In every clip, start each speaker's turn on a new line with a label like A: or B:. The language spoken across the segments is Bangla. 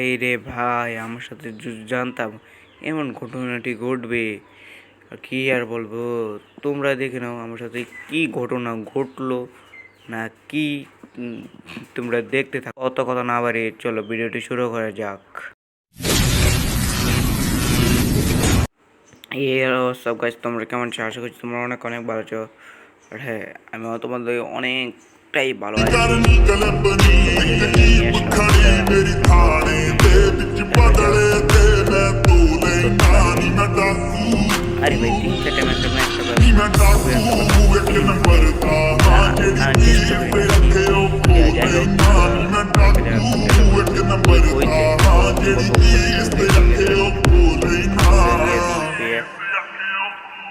A: ভাই রে ভাই, আমার সাথে জানতাম এমন ঘটনাটি ঘটবে। কি আর বলবো, তোমরা দেখে নাও আমার সাথে কি ঘটনা ঘটলো না কি। তোমরা দেখতে থাকো, অত কথা না বাড়িয়ে চলো ভিডিওটি শুরু করা যাক। সব গাছ তোমরা কেমন আছো? আশা করছি তোমরা অনেক অনেক ভালো আছো। আর হ্যাঁ, আমিও তোমাদের অনেকটাই ভালো আছি। अरे भाई 3-4 मैच में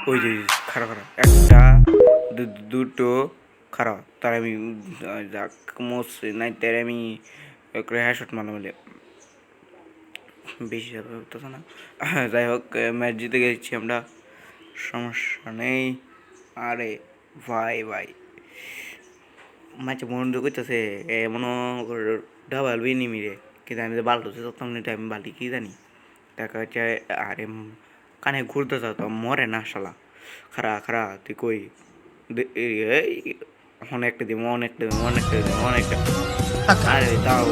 A: ওই যে খারাপ খারাপ একটা দুটো খারাপ তার আমি যাক মোস নাই তার আমি হ্যাশট মারলাম বলে বেশি হতো না। যাই হোক, ম্যাচ জিতে গেছি আমরা, সমস্যা নেই। আরে ভাই ভাই ম্যাচে বন্ধ করতেছে এমন ডাবাল বিনি রে, কিন্তু আমি তো বাল্টছে তখন আমি বালি কি জানি দেখা যাচ্ছে। আরে কানে ঘুরতে চাও তো মরে না শালা। খারা খারা তুই কই অনেকটা দিব অনেকটা দিব অনেকটা দিব অনেকটা। আরে তাও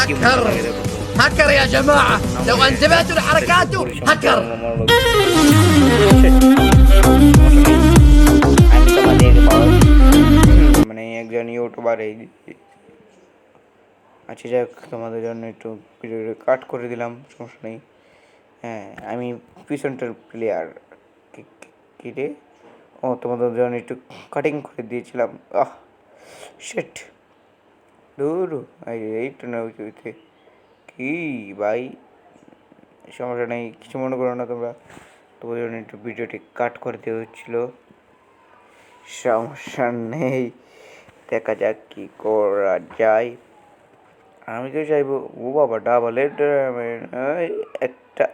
A: কি মজা লাগে দেখো।
B: هكر يا جماعة لو انتبهتوا لحركاته هكر
A: মানে একজন ইউটিউবার এই আচ্ছা, যাই হোক তোমাদের জন্য একটু ভিডিওটা কাট করে দিলাম, সমস্যা নেই। হ্যাঁ, আমি পিছনটার প্লেয়ার কি রে, ও তোমাদের জন্য একটু কাটিং করে দিয়েছিলাম। শেট দূর এইটা না উইতে কি ভাই, সমস্যা নেই, কিছু মনে করো না তোমরা। তোমাদের জন্য একটু ভিডিওটি কাট করে দেওয়া হচ্ছিল, সমস্যা নেই। দেখা যাক কি করা যায়। আমি তো চাইবো ও বাবা ডাবল একটা